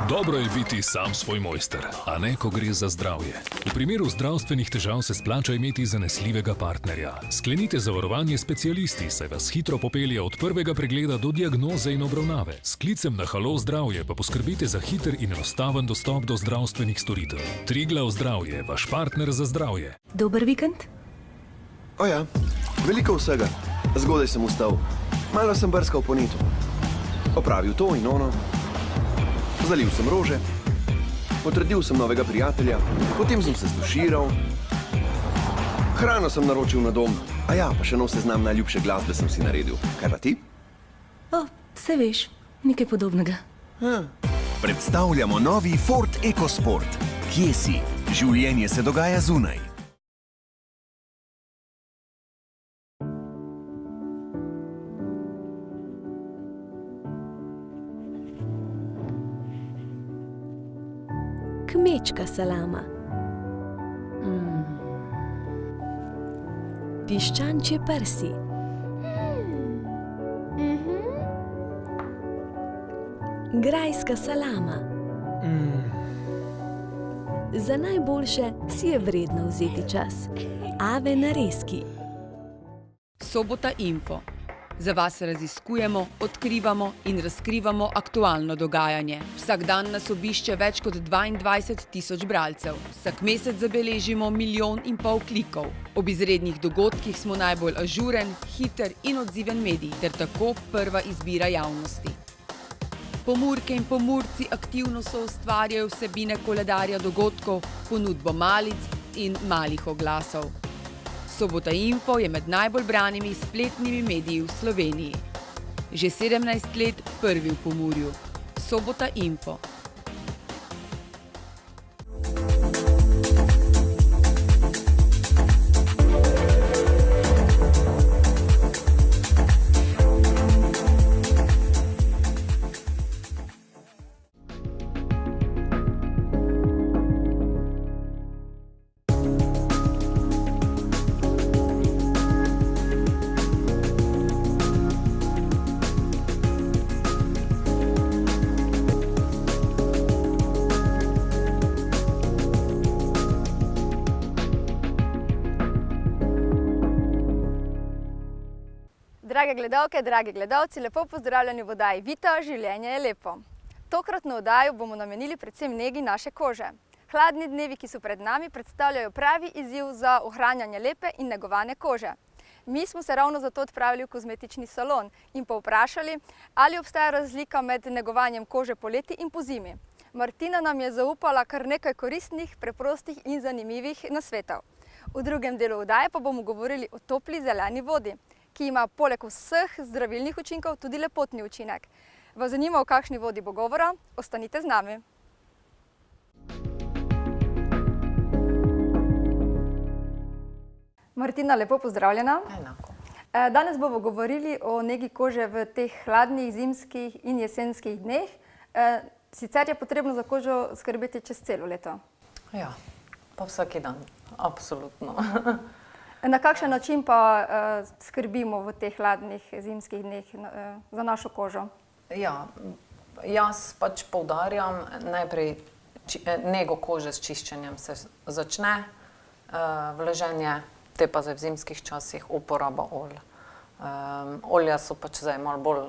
Dobro je biti sam svoj mojster, a ne, ko gre za zdravje. V primeru zdravstvenih težav se splača imeti zanesljivega partnerja. Sklenite zavarovanje s specialisti, saj vas hitro popelje od prvega pregleda do diagnoze in obravnave. S klicem na Halo zdravje pa poskrbite za hiter in enostaven dostop do zdravstvenih storitev. Triglav zdravje, vaš partner za zdravje. Dober vikend? O ja, veliko vsega. Zgodaj sem vstal. Malo sem brskal po netu. Opravil to in ono. Zalil sem rože. Potrdil sem novega prijatelja. Potem sem se stuširal. Hrano sem naročil na dom. A ja, pa še nov seznam najljubše glasbe sem si naredil. Kaj pa ti? O, se veš, nekaj podobnega. Predstavljamo novi Ford EcoSport. Kje si? Življenje se dogaja zunaj. Kmečka salama. Piščančje prsi. Grajska salama. Za najboljše si je vredno vzeti čas. Ave narezki. Sobota Info. Za vas raziskujemo, odkrivamo in razkrivamo aktualno dogajanje. Vsak dan nas obišče več kot 22.000 bralcev. Vsak mesec zabeležimo 1,5 milijona klikov. Ob izrednih dogodkih smo najbolj ažuren, hiter in odziven medij, ter tako prva izbira javnosti. Pomurke in pomurci aktivno soustvarjajo vsebine koledarja dogodkov, ponudbo malic in malih oglasov. Sobota Info je med najbolj branimi spletnimi mediji v Sloveniji. Že 17 let prvi v Pomurju. Sobota Info. Drage gledalke, dragi gledalci, lepo pozdravljeni v oddaji Vita, življenje je lepo. Tokratno oddajo bomo namenili predvsem negi naše kože. Hladni dnevi, ki so pred nami, predstavljajo pravi izziv za ohranjanje lepe in negovane kože. Mi smo se ravno zato odpravili v kozmetični salon in povprašali, ali obstaja razlika med negovanjem kože poleti in pozimi. Martina nam je zaupala kar nekaj koristnih, preprostih in zanimivih nasvetov. V drugem delu oddaje pa bomo govorili o topli zeleni vodi, ki ima poleg vseh zdravilnih učinkov tudi lepotni učinek. Vas zanima, o kakšni vodi bo govora? Ostanite z nami. Martina, lepo pozdravljena. Enako. Danes bomo govorili o negi kože v teh hladnih, zimskih in jesenskih dneh. Sicer je potrebno za kožo skrbeti čez celo leto. Ja, pa vsaki dan, absolutno. Na kakšen način pa skrbimo v teh hladnih zimskih dneh za našo kožo? Ja, jaz pač poudarjam, najprej nego kože s čiščenjem se začne, vlaženje, te pa zdaj v zimskih časih uporaba olj. Olja so pač zdaj malo bolj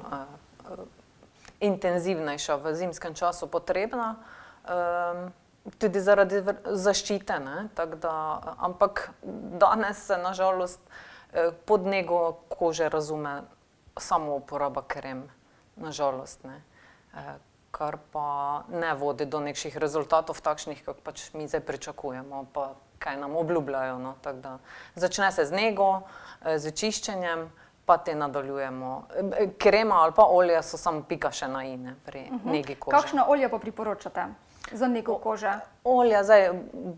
intenzivnejša v zimskem času potrebna, tudi zaradi zaščite, ampak danes se nažalost pod nego kože razume samo uporaba krem, nažalost, kar pa ne vodi do nekšnih rezultatov takšnih, kak pač mi zdaj pričakujemo, pa kaj nam obljubljajo, tako da začne se z nego, z čiščenjem, pa te nadaljujemo. Krema ali pa olje so samo pika še na i, pri negi kože. Kakšna olja pa priporočate za nego kože? Olja, zdaj,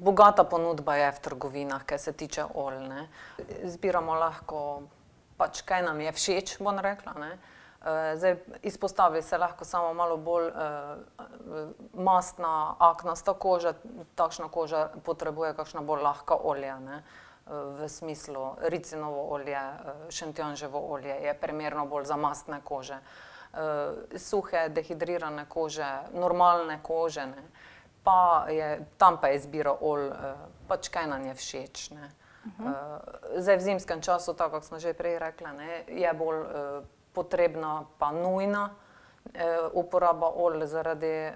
bogata ponudba je v trgovinah, kaj se tiče olj, Izbiramo lahko, pač kaj nam je všeč, bom rekla, Zdaj, izpostavi se lahko samo malo bolj mastna, aknasta koža, takšna koža potrebuje kakšna bolj lahka olja, v smislu ricinovo olje, šentjanževo olje je primerno bolj za mastne kože. suhe, dehidrirane kože, normalne kože, ne. Pa tam pa je izbira olj, pač kaj nam je všeč, ne. Zdaj v zimskem času, tako kako smo že prej rekli, ne, je bolj potrebna pa nujna uporaba olj zaradi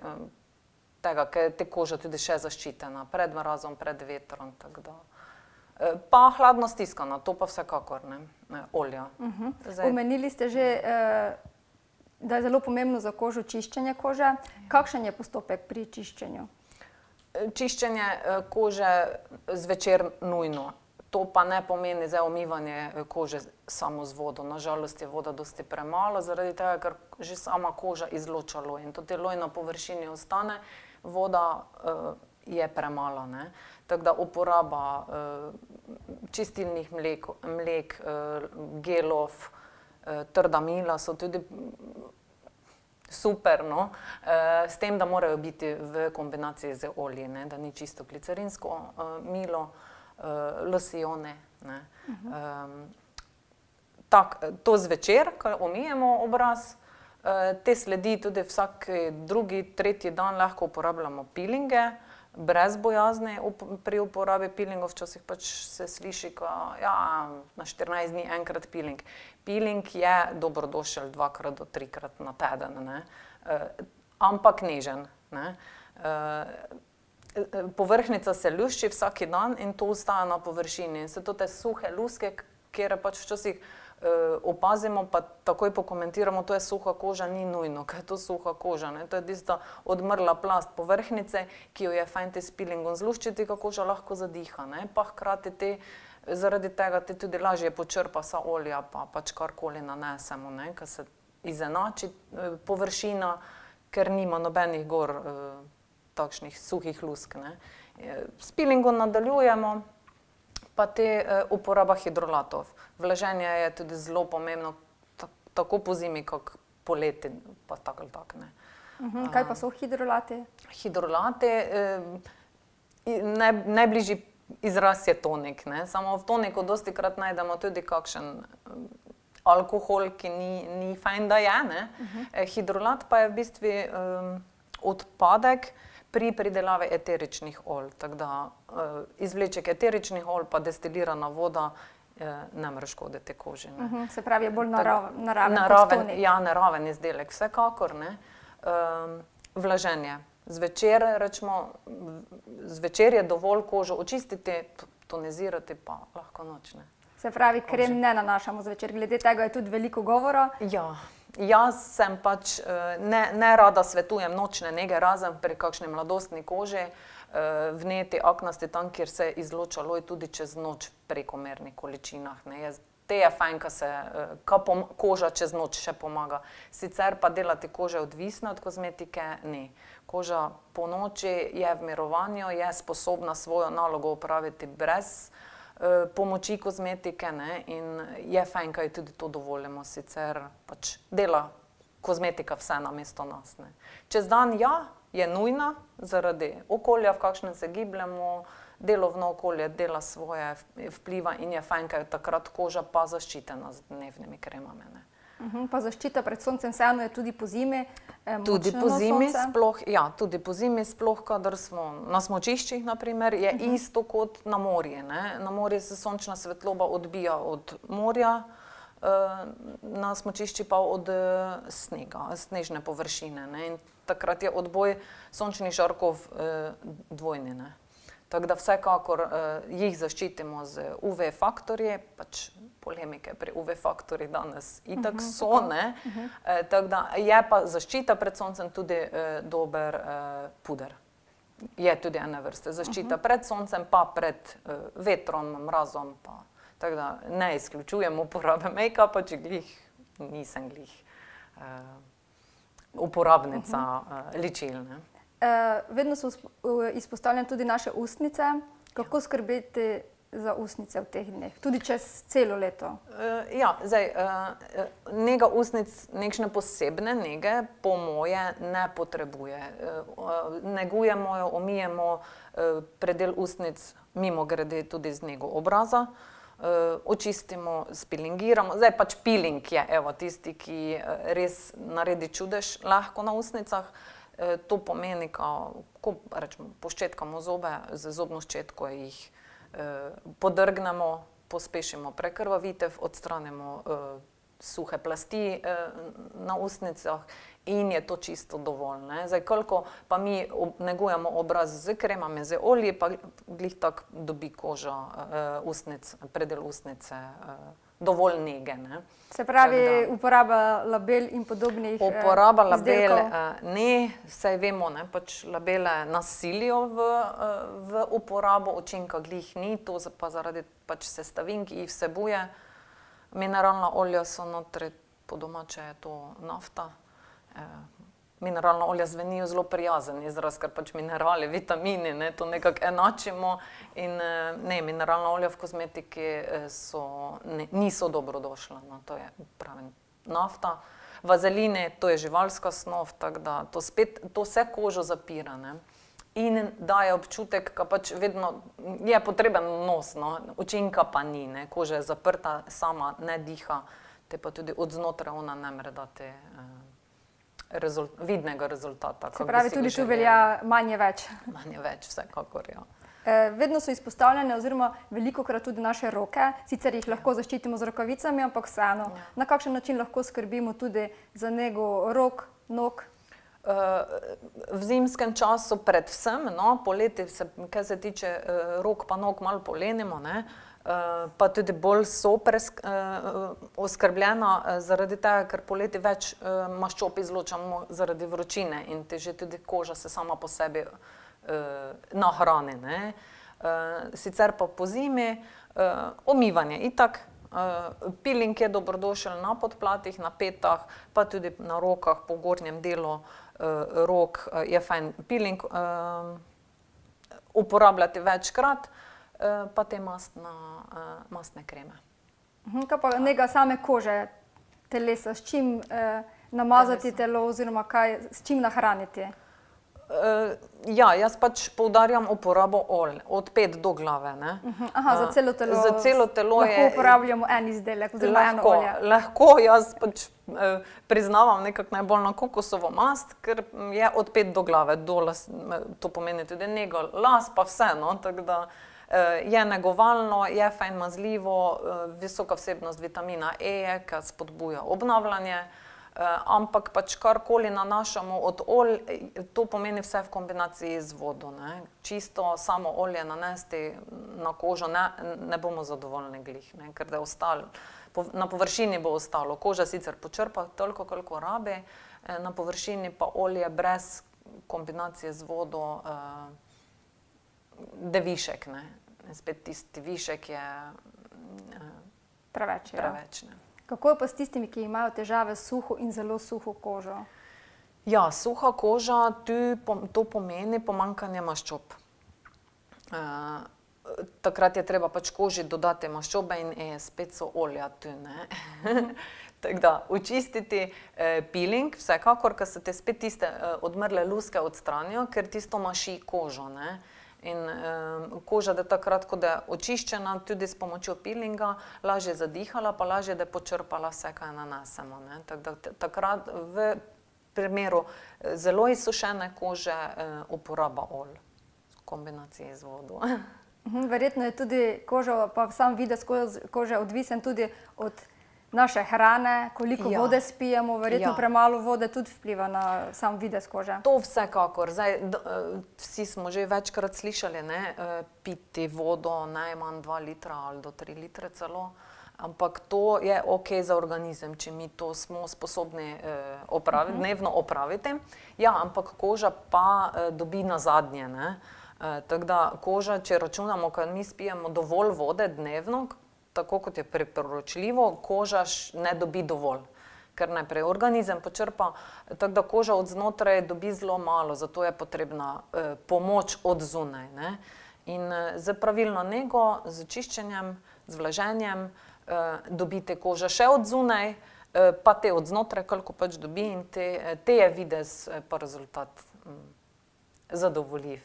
tega, ker je te koža tudi še zaščitena pred mrazom, pred vetrom, tako da. Pa hladno stiskana, to pa vsekakor, ne, olja. Omenili ste že, da je zelo pomembno za kožo čiščenje kože. Kakšen je postopek pri čiščenju? Čiščenje kože zvečer nujno. To pa ne pomeni zdaj umivanje kože samo z vodo. Nažalost je voda dosti premalo, zaradi tega, ker že sama koža izloča loj. In to te loj na površini ostane, voda je premala, ne. Tako da uporaba čistilnih mlek, gelov, trda mila so tudi super, no. S tem, da morajo biti v kombinaciji z olji, ne, da ni čisto glicerinsko milo, losjone, ne. To zvečer, ko umijemo obraz, te sledi tudi vsak drugi, tretji dan lahko uporabljamo pilinge, brez bojazni pri uporabi pilingov. Včasih pač se sliši, ja, na 14 dni enkrat piling. Piling je dobrodošel 2-krat do 3-krat na teden, ne, ampak nežen, ne. Povrhnjica se lušči vsak dan in to ostaja na površini. In se to te suhe luske, kjer pač včasih opazimo, pa takoj pokomentiramo, to je suha koža, ni nujno, ker je to suha koža, ne. To je tista odmrla plast povrhnjice, ki jo je fajn te s pilingom zluščiti, ka koža lahko zadiha, ne. Pa hkrati zaradi tega te tudi lažje počrpa vsa olja, pa pač karkoli nanesemo, ne, ker se izenači površina, ker nima nobenih gor takšnih suhih lusk, ne. S pilingom nadaljujemo, pa uporaba hidrolatov. Vlaženje je tudi zelo pomembno, tako po zimi, kak poleti, pa tako ali tako, ne. Kaj pa so hidrolati? Hidrolati, najbližji izraz je tonik, ne. Samo v toniku dostikrat najdemo tudi kakšen alkohol, ki ni fajn, da je, ne. Hidrolat pa je v bistvu odpadek pri pridelavi eteričnih olj, tako da izvleček eteričnih olj pa destilirana voda ne more škoditi koži, ne. Se pravi, je bolj naraven kot tonik. Ja, naraven izdelek, vsekakor, ne. Vlaženje. Zvečer je dovolj kožo očistiti, tonizirati pa lahko noč, ne. Se pravi, krem ne nanašamo zvečer, glede tega je tudi veliko govora. Ja. Jaz sem pač, ne rada svetujem nočne nege, razen pri kakšni mladostni koži, vneti, aknasti, tam, kjer se izloča loj tudi čez noč v prekomernih količinah, ne. Te je fajn, ka koža čez noč še pomaga. Sicer pa delati kože odvisne od kozmetike, ne. Koža po noči je v mirovanju, je sposobna svojo nalogo opraviti brez pomoči kozmetike, ne, in je fajn, kaj tudi to dovolimo, sicer pač dela kozmetika vse namesto nas, ne. Čez dan, ja, je nujna zaradi okolja, v kakšnem se gibljemo, delovno okolje dela svoje, vpliva in je fajn, kaj takrat koža pa zaščitena z dnevnimi kremami, ne. Pa zaščita pred soncem vseeno je tudi po zimi, Tudi močno po zimi sonce. sploh, ja, tudi po zimi sploh, kadar smo na smučiščih, na primer, je isto kot na morje, ne. Na morje se sončna svetloba odbija od morja, na smučišči pa od snega, snežne površine, ne. In takrat je odboj sončnih žarkov dvojni, ne. Tako da vsekakor jih zaščitimo z UV faktorji, pač polemike pri UV faktorjih danes itak so, ne. Tako da je pa zaščita pred soncem tudi dober puder. Je tudi ene vrste zaščita pred soncem, pa pred vetrom, mrazom, pa tako da ne izključujem uporabe make-upa, če nisem uporabnica ličil, ne. Vedno so izpostavljene tudi naše ustnice. Kako skrbeti za ustnice v teh dneh, tudi čez celo leto? Ja, zdaj, nega ustnic, nekšne posebne nege, po moje ne potrebuje. Negujemo jo, umijemo predel ustnic mimogrede tudi z nego obraza. očistimo, spilingiramo. Zdaj pač peeling je tisti, ki res naredi čudež lahko na ustnicah. To pomeni, ko rečemo, poščetkamo zobe, z zobno ščetko jih podrgnemo, pospešimo prekrvavitev, odstranimo suhe plasti na ustnicah in je to čisto dovolj. Zdaj, koliko pa mi negujemo obraz z kremami, z olji, pa glih tak dobi koža ustnic, predel ustnice dovolj nege. Se pravi, uporaba label in podobnih izdelkov? Uporaba label ne, saj vemo, pač labele nas silijo v uporabo, učinka glih ni, to pa zaradi pač sestavin, ki jih vsebuje. Mineralna olja so notri, po domače je to nafta. Mineralna olja zvenijo zelo prijazen izraz, ker pač minerali, vitamini, to nekako enačimo in ne, mineralna olja v kozmetiki niso dobrodošla, to je pravi nafta. Vazeline, to je živalska snov, tako da to vse kožo zapira in daje občutek, ka pač vedno je potreben nos, učinka pa ni, koža je zaprta, sama ne diha, te pa tudi od znotraj ona ne more dati vidnega rezultata. Se pravi, tudi tu velja manje več. Manje več, vsekakor, ja. Vedno so izpostavljene oziroma velikokrat tudi naše roke, sicer jih lahko zaščitimo z rokavicami, ampak vseeno. Na kakšen način lahko skrbimo tudi za nego rok, nog? V zimskem času predvsem, poleti se, kar se tiče rok pa nog, malo polenimo, pa tudi bolj so oskrbljena zaradi tega, ker poleti več maščob izločamo zaradi vročine in te že tudi koža se sama po sebi nahrani. Sicer pa po zimi omivanje itak, peeling je dobrodošel na podplatih, na petah, pa tudi na rokah, po gornjem delu rok je fajn peeling uporabljati večkrat, pa te mastne kreme. Kaj pa nega same kože telesa, s čim namazati telo oziroma s čim nahraniti? Ja, jaz pač poudarjam uporabo olj, od pet do glave. Aha, za celo telo. Za celo telo je... Lahko uporabljamo en izdelek oziroma eno olje. Lahko, jaz pač priznavam nekako najbolj na kokosovo mast, ker je od pet do glave, to pomeni tudi nego, las pa vse, tako da je negovalno, je fajn mazljivo, visoka vsebnost vitamina E je, ki spodbuja obnavljanje, ampak pač karkoli nanašamo od olj, to pomeni vse v kombinaciji z vodo. Čisto samo olje nanesti na kožo ne bomo zadovoljni glih, ker da je ostalo, na površini bo ostalo. Koža sicer počrpa toliko, koliko rabi, na površini pa olje brez kombinacije z vodo da višek. Spet tisti višek je preveč. Kako je pa s tistimi, ki imajo težave s suho in zelo suho kožo? Ja, suha koža, to pomeni pomanjkanje maščob. Takrat je treba pač koži dodati maščobe in spet so olja tu. Tako da, očistiti peeling, vsekakor, ker se te spet tiste odmrle luske odstranijo, ker tisto maši kožo. In koža, da takrat, ko je očiščena, tudi s pomočjo peelinga, lažje zadihala, pa lažje, da je počrpala vse, kaj nanesemo. Takrat v primeru zelo izsušene kože uporaba olj v kombinaciji z vodo. Verjetno je tudi koža, pa sam videz kože odvisen tudi od naše hrane, koliko vode spijemo, verjetno premalo vode tudi vpliva na sam videz kože. To vsekakor. Vsi smo že večkrat slišali, piti vodo najmanj 2 litra ali do 3 litre celo, ampak to je ok za organizem, če mi to smo sposobni dnevno opraviti. Ja, ampak koža pa dobi nazadnje. Tako da koža, če računamo, ko mi spijemo dovolj vode dnevno, tako kot je priporočljivo, koža ne dobi dovolj, ker najprej organizem počrpa, tako da koža od znotraj dobi zelo malo, zato je potrebna pomoč od zunaj. In z pravilno nego, z čiščenjem, z vlaženjem, dobite koža še od zunaj, pa te od znotraj, koliko pač dobi in te je videz pa rezultat zadovoljiv.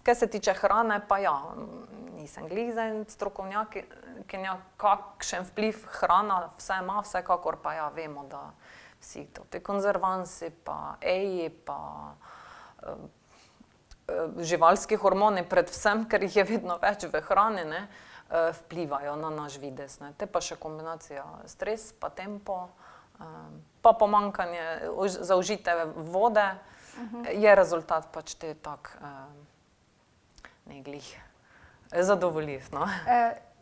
Kar se tiče hrane, pa ja, nisem glih za en strokovnjak, ki kakšen vpliv hrana vse ima, vsekakor pa ja, vemo, da vsi te konzervansi, pa pa živalski hormoni predvsem, ker jih je vedno več v hrani, ne, vplivajo na naš videz. Ne. Te pa še kombinacija stres, pa tempo, pa pomanjkanje zaužite vode, je rezultat pač te tak ne glih zadovoljiv. No.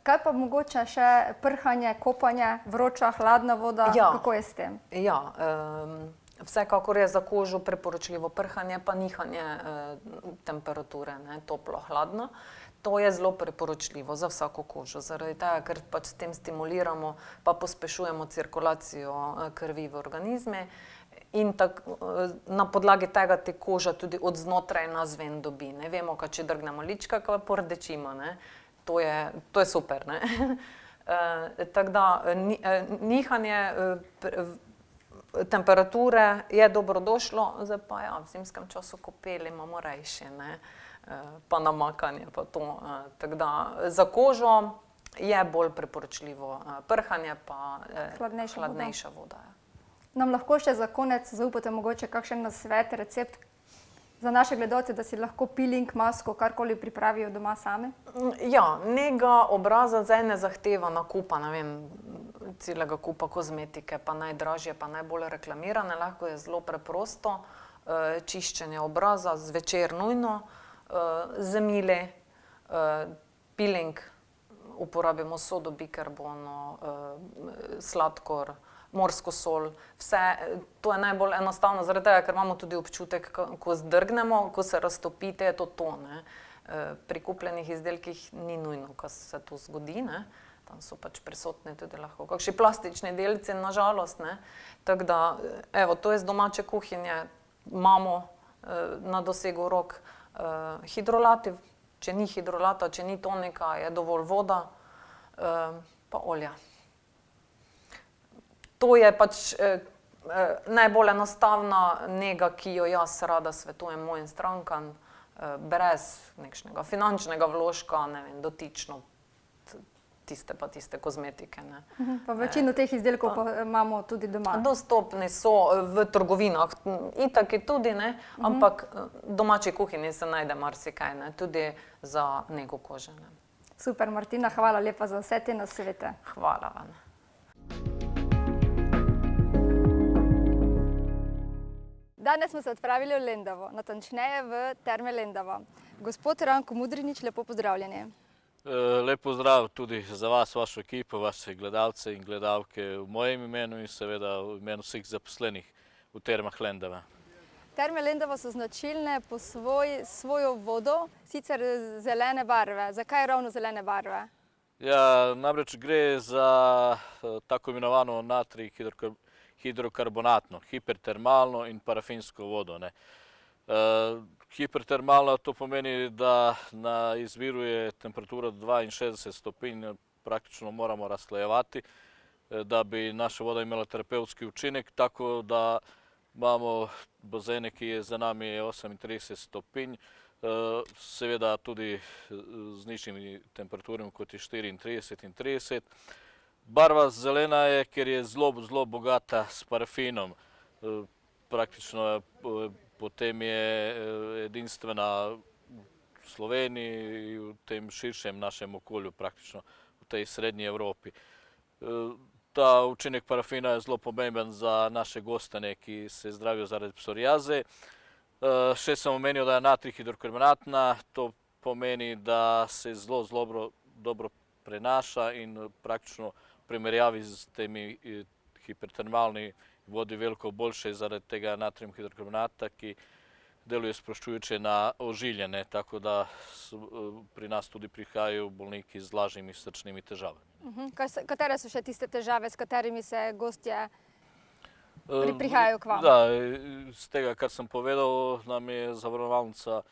Kaj pa mogoče še prhanje, kopanje, vroča, hladna voda, kako je s tem? Ja, vsekakor je za kožo priporočljivo prhanje, pa nihanje temperature, ne, toplo, hladno. To je zelo priporočljivo za vsako kožo, zaradi tega, ker pač s tem stimuliramo, pa pospešujemo cirkulacijo krvi v organizme in na podlagi tega te koža tudi od znotraj navzven dobi. Ne vemo, kaj če drgnemo lička, kaj pordečimo, ne. To je super, ne. Tako da nihanje temperature je dobrodošlo, zdaj pa ja, v zimskem času kopeli imamo rajše, ne. Pa namakanje, pa to. Tako da za kožo je bolj priporočljivo prhanje, pa hladnejša voda. Nam lahko še za konec zaupate mogoče kakšen nasvet, recept za naše gledalce, da si lahko peeling, masko, karkoli pripravijo doma sami? Ja, nega obraza zdaj ne zahteva nakupa, ne vem, celega kupa kozmetike, pa najdražje, pa najbolj reklamirane, lahko je zelo preprosto. Čiščenje obraza zvečer nujno, zemile, peeling, uporabimo sodo, bikarbono, sladkor, morsko sol, vse, to je najbolj enostavno, zaradi tega, ker imamo tudi občutek, ko zdrgnemo, ko se raztopite, je to, ne. Pri kupljenih izdelkih ni nujno, ko se to zgodi, ne. Tam so pač prisotni tudi lahko kakšni plastični delci, na žalost, ne. Tako da, evo, to je z domače kuhinje, imamo na dosegu rok hidrolati, če ni hidrolata, če ni tonika, je dovolj voda, pa olja. To je pač najbolj enostavna nega, ki jo jaz rada svetujem mojim strankam, brez nekšnega finančnega vložka, ne vem, dotično tiste kozmetike, ne. Pa večino teh izdelkov pa imamo tudi doma. Dostopni so v trgovinah, itak je tudi, ne, ampak v domači kuhinji se najde marsikaj, ne, tudi za nego kože, ne. Super, Martina, hvala lepa za vse te nasvete. Hvala vam. Danes smo se odpravili v Lendavo, natančneje v Terme Lendava. Gospod Ranko Mudrinič, lepo pozdravljeni. Lep pozdrav tudi za vas, vašo ekipo, vaše gledalce in gledalke v mojem imenu in seveda v imenu vseh zaposlenih v Termah Lendava. Terme Lendava so značilne po svojo vodo, sicer zelene barve. Zakaj ravno zelene barve? Ja, namreč gre za tako imenovano natrij hidrokarbonatno, hipertermalno in parafinsko vodo, ne. Hipertermalna to pomeni, da na izviru je temperatura 62 stopinj, praktično moramo razhlajevati, da bi naša voda imela terapevtski učinek, tako da imamo bazene, ki je za nami 38 stopinj, seveda tudi z nižjimi temperaturami, kot je 34 in 30. Barva zelena je, ker je zelo bogata s parafinom. Praktično potem je edinstvena v Sloveniji in v tem širšem našem okolju, praktično v tej srednji Evropi. Ta učinek parafina je zelo pomemben za naše gostane, ki se zdravijo zaradi psoriaze. Še sem omenil, da je natrij hidrokarbonatna, to pomeni, da se zelo dobro prenaša in praktično v primerjavi z temi hipertermalnimi vodi veliko boljše zaradi tega natrijem hidrokarbonata, ki deluje sproščujoče na ožilje, tako da pri nas tudi prihajajo bolniki z lažjimi srčnimi težavami. Katere so še tiste težave, s katerimi se gostje prihajajo k vam? Da, z tega, kar sem povedal, nam je zavarovalnica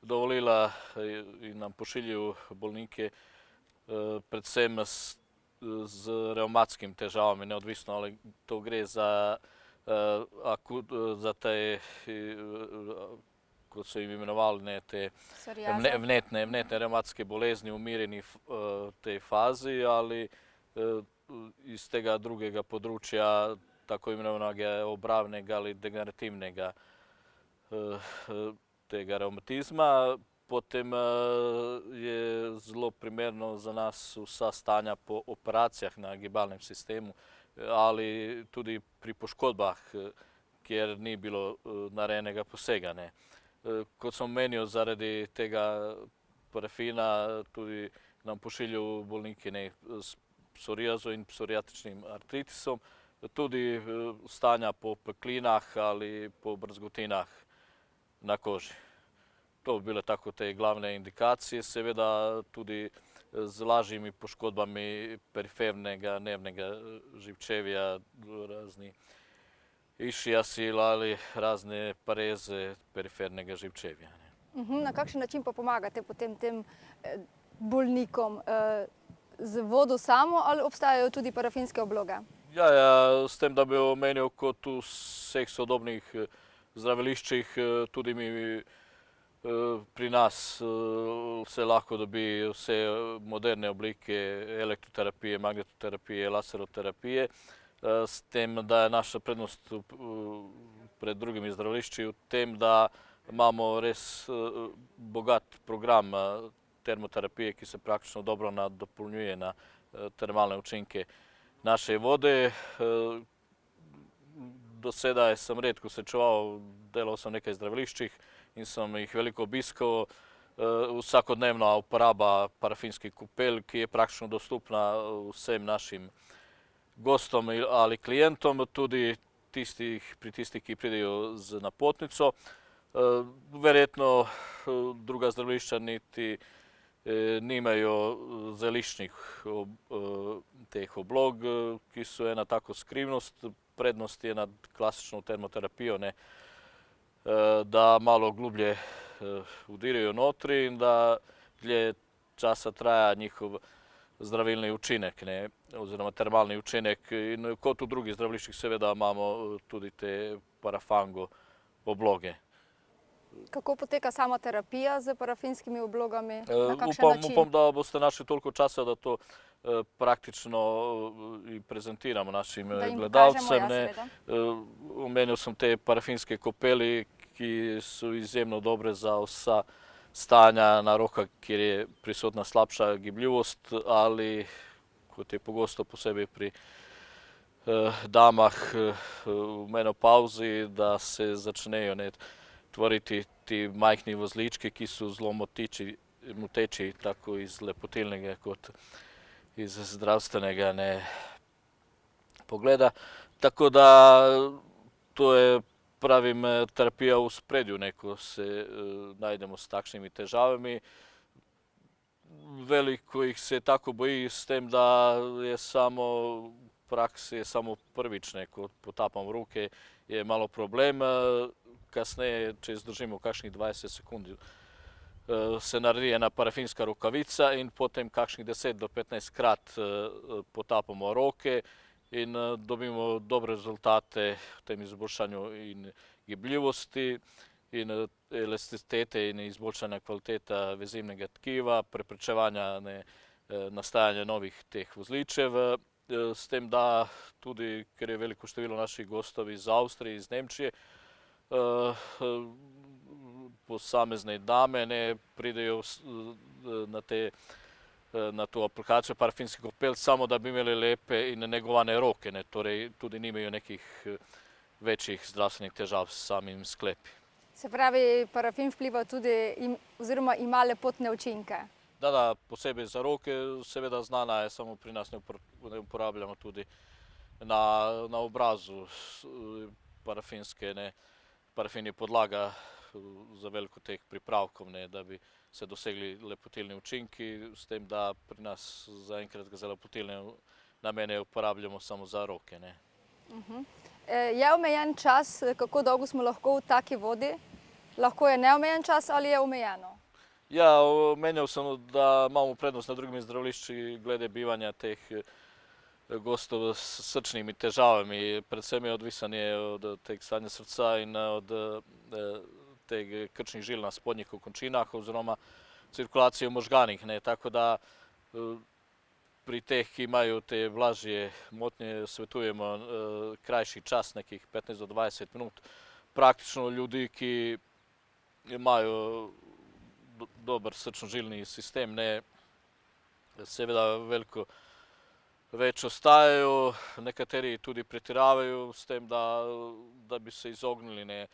dovolila in nam pošiljajo bolnike predvsem z revmatskim težavami, neodvisno, ali to gre za te kot so jim imenovali, ne, te Psoriaza. vnetne revmatske bolezni umirjeni v tej fazi, ali iz tega drugega področja, tako imenovanega obravnega ali degenerativnega tega revmatizma. Potem je zelo primerno za nas vsa stanja po operacijah na gibalnem sistemu ali tudi pri poškodbah, kjer ni bilo narejenega posega. Kot sem omenil, zaradi tega parafina tudi nam pošiljajo bolniki s psoriazo in psoriatičnim artritisom, tudi stanja po peklinah ali po brzgotinah na koži. To bi bile tako te glavne indikacije, seveda tudi z lažjimi poškodbami perifernega nervnega živčevja, razni išijasi ali razne pareze perifernega živčevja. Na kakšen način pa pomagate potem tem bolnikom? Z vodo samo ali obstajajo tudi parafinske obloge? Ja, s tem, da bi omenil, kot v vseh sodobnih zdraviliščih, tudi mi pri nas se lahko dobi vse moderne oblike elektroterapije, magnetoterapije, laseroterapije, s tem, da je naša prednost pred drugimi zdravilišči v tem, da imamo res bogat program termoterapije, ki se praktično dobro nadopolnjuje na termalne učinke naše vode. Do sedaj sem redko srečeval, delal sem v nekaj zdraviliščih in sem jih veliko obiskal. Vsakodnevna uporaba parafinskih kopel, ki je praktično dostupna vsem našim gostom ali klientom, tudi pri tistih, ki pridejo z napotnico. Verjetno druga zdravilišča niti nimajo zeliščnih teh oblog, ki so ena tako skrivnost. Prednost je nad klasično termoterapijo, da malo globlje vdirajo notri in da dlje časa traja njihov zdravilni učinek, oziroma termalni učinek. In kot v drugih zdraviliščih seveda imamo tudi te parafango obloge. Kako poteka sama terapija z parafinskimi oblogami? Na kakšen način? Upam, da boste našli toliko časa, da to praktično prezentiramo našim gledalcem. Omenil sem te parafinske kopeli, ki so izjemno dobre za vsa stanja na rokah, kjer je prisotna slabša gibljivost ali, kot je pogosto posebej pri damah v menopavzi, da se začnejo tvoriti ti majhni vozlički, ki so zelo moteči tako iz lepotilnega kot iz zdravstvenega pogleda. Tako da to je, pravim, terapija v spredju, ko se najdemo s takšnimi težavami. Veliko jih se tako boji s tem, da je samo v praksi samo prvič, ko potapam roke, je malo problem. Kasneje, če zdržimo kakšnih 20 sekund, se naredi ena parafinska rokavica in potem kakšnih 10 do 15 krat potapamo roke in dobimo dobre rezultate v tem izboljšanju in gibljivosti in elasticitete in izboljšanja kvaliteta vezivnega tkiva, preprečevanja nastajanja novih teh vozličev. S tem, da tudi, ker je veliko število naših gostov iz Avstrije, iz Nemčije, posamezne dame pridejo na to aplikacijo parafinskih kopel samo, da bi imeli lepe in negovane roke, torej tudi nimajo nekih večjih zdravstvenih težav s samim sklepi. Se pravi, parafin vpliva tudi oziroma ima lepotne učinke? Da, posebej za roke, seveda znana je, samo pri nas ne uporabljamo tudi na obrazu parafinske. Parafin je podlaga za veliko teh pripravkov, da bi se dosegli lepotilni učinki, s tem, da pri nas zaenkrat ga za lepotilne namene uporabljamo samo za roke. Je omejen čas, kako dolgo smo lahko v taki vodi? Lahko je neomejen čas ali je omejeno? Ja, omenjal sem, da imamo prednost na drugimi zdravilišči glede bivanja teh gostov s srčnimi težavami. Predvsem je odvisan od tega stanja srca in od teh krčnih žil na spodnjih končinah oziroma cirkulacije v možganih. Ne. Tako da pri teh, ki imajo te blažje motnje, svetujemo krajši čas, nekih 15 do 20 minut. Praktično ljudi, ki imajo dober srčno-žilni sistem, ne, seveda veliko več ostajajo, nekateri tudi pretiravajo s tem, da bi se izognili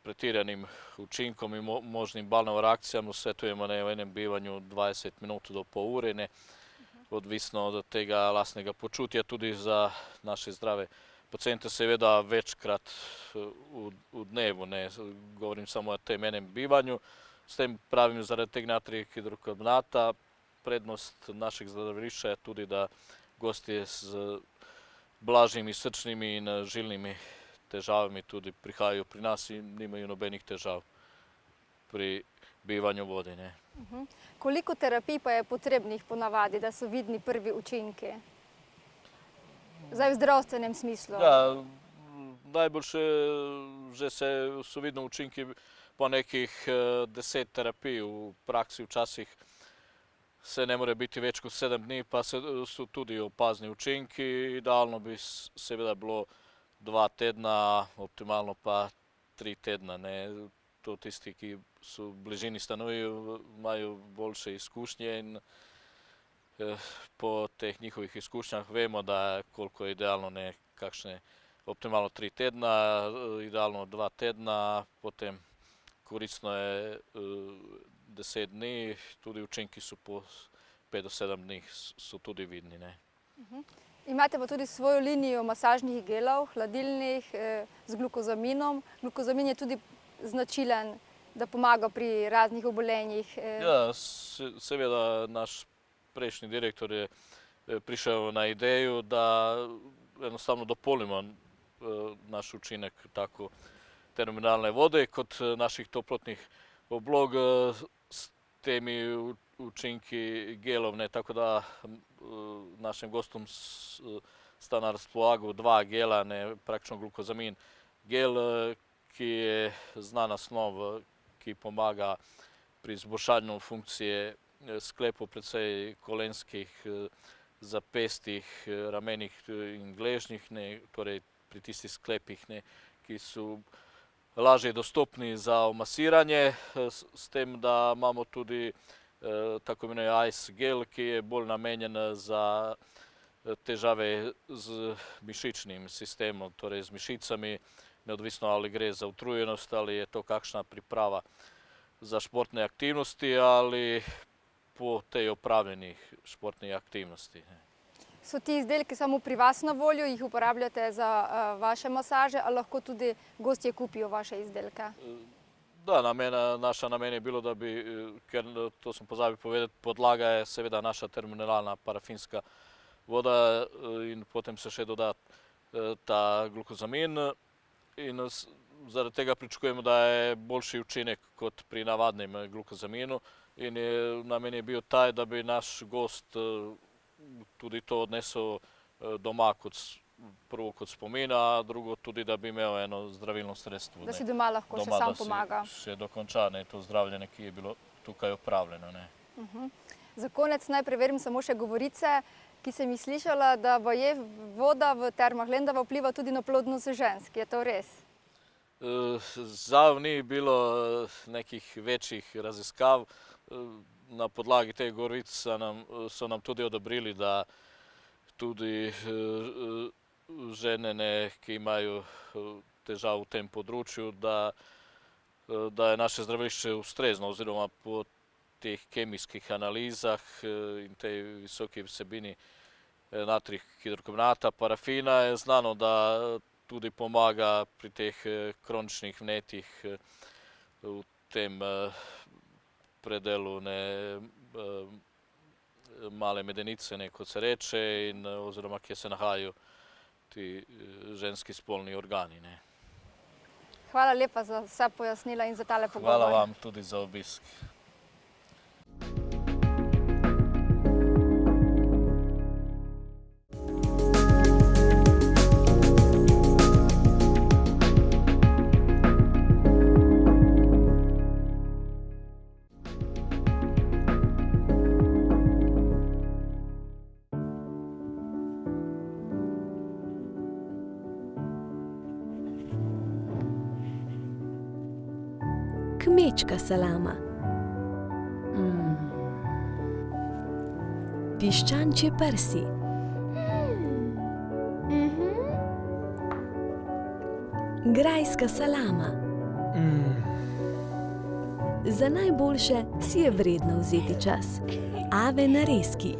pretiranim učinkom in možnim balnim reakcijam. Svetujemo v enem bivanju 20 minut do pol ure, ne, odvisno od tega lastnega počutja, tudi za naše zdrave pacijente seveda večkrat v dnevu, ne, govorim samo o tem enem bivanju. S tem pravim zaradi tega natrijev hidrokarbonata. Prednost našeg zdravilišča je tudi, da gostje z blažjimi srčnimi in žilnimi težavami tudi prihajajo pri nas in nimajo nobenih težav pri bivanju vode. Ne. Koliko terapij pa je potrebnih ponavadi, da so vidni prvi učinki? Zdaj v zdravstvenem smislu. Ja, najboljše že so vidni učinki po nekih 10 terapij. V praksi včasih se ne more biti več kot 7 dni, pa so tudi opazni učinki. Idealno bi seveda bilo 2 tedna, optimalno pa 3 tedna. Ne. To tisti, ki so v bližini stanujejo, imajo boljše izkušnje in po teh njihovih izkušnjah vemo, da koliko je idealno, kakšne optimalno 3 tedna, idealno 2 tedna, potem koristno je 10 dni, tudi učinki so po 5 do 7 dni so tudi vidni. Ne. Imate pa tudi svojo linijo masažnih gelov, hladilnih, z glukozaminom. Glukozamin je tudi značilen, da pomaga pri raznih obolenjih. Ja, seveda naš prejšnji direktor je prišel na idejo, da enostavno dopolnimo naš učinek tako terminalne vode kot naših toplotnih oblog s temi učinki gelov. Ne. Tako da našim gostom sta na razpolago 2 gela, praktično glukozamin gel, ki je znana snov, ki pomaga pri izboljšanju funkcije sklepov, predvsej kolenskih, zapestih, ramenih in gležnjih, torej pri tistih sklepih, ki so lažje dostopni za omasiranje, s tem, da imamo tudi tako imenovani ice gel, ki je bolj namenjen za težave z mišičnim sistemom, torej z mišicami, neodvisno ali gre za utrujenost ali je to kakšna priprava za športne aktivnosti ali po tej opravljenih športnih aktivnosti. So ti izdelki samo pri vas na voljo, jih uporabljate za vaše masaže, ali lahko tudi gostje kupijo vaše izdelke? Da, naša namen je bilo, da bi, ker to sem pozabil povedati, podlaga je seveda naša terminalna parafinska voda in potem se še doda ta glukozamin in zaradi tega pričakujemo, da je boljši učinek kot pri navadnem glukozaminu in namen je bil taj, da bi naš gost tudi to odnesel doma prvo kot spomin, a drugo tudi, da bi imel eno zdravilno sredstvo. Da si doma lahko še sam pomaga. Da si še dokonča to zdravljenje, ki je bilo tukaj opravljeno. Za konec naj preverim samo še govorice, ki sem jih slišala, da je voda v termah Lendava vpliva tudi na plodnost žensk. Je to res? Žal ni bilo nekih večjih raziskav. Na podlagi teh govoric so nam tudi odobrili, da tudi žene, ki imajo težav v tem področju, da je naše zdravilišče ustrezno oziroma po teh kemijskih analizah in tej visoki vsebini natrijev hidrokarbonata, parafina je znano, da tudi pomaga pri teh kroničnih vnetjih v tem predelu male medenice, kot se reče, oziroma kjer se nahajajo ti ženski spolni organi. Hvala lepa za vsa pojasnila in za tale pogovor. Hvala vam tudi za obisk. kmečka salama, piščančje prsi, grajska salama. Za najboljše si je vredno vzeti čas. Ave narezki.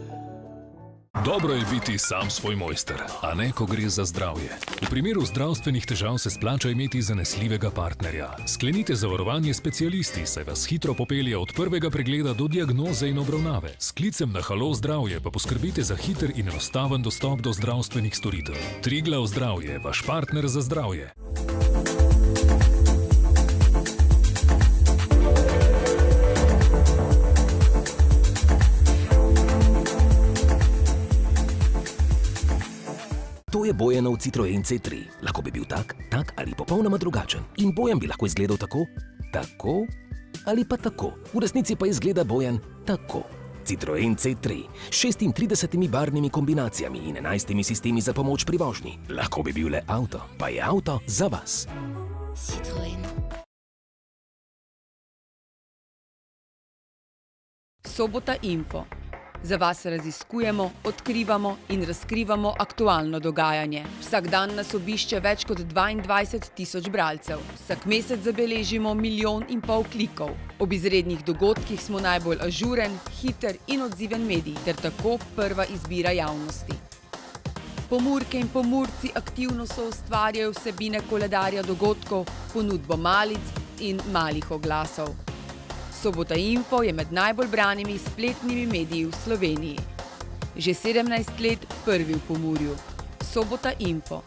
Dobro je biti sam svoj mojster, a ne ko gre za zdravje. V primeru zdravstvenih težav se splača imeti zanesljivega partnerja. Sklenite zavarovanje s specialisti, saj vas hitro popelje od prvega pregleda do diagnoze in obravnave. S klicem na Halo zdravje pa poskrbite za hiter in enostaven dostop do zdravstvenih storitev. Triglav zdravje, vaš partner za zdravje. To je Bojanov Citroen C3. Lahko bi bil tak ali popolnoma drugačen. In Bojan bi lahko izgledal tako ali pa tako. V resnici pa izgleda Bojan tako. Citroen C3 s 36 barvnimi kombinacijami in 11 sistemi za pomoč pri vožnji. Lahko bi bil le avto, pa je avto za vas. Citroen. Sobota Info. Za vas raziskujemo, odkrivamo in razkrivamo aktualno dogajanje. Vsak dan nas obišče več kot 22 tisoč bralcev. Vsak mesec zabeležimo 1,5 milijona klikov. Ob izrednih dogodkih smo najbolj ažuren, hiter in odziven medij, ter tako prva izbira javnosti. Pomurke in pomurci aktivno soustvarjajo vsebine koledarja dogodkov, ponudbo malic in malih oglasov. Sobota Info je med najbolj branimi spletnimi mediji v Sloveniji. Že 17 let prvi v Pomurju. Sobota Info.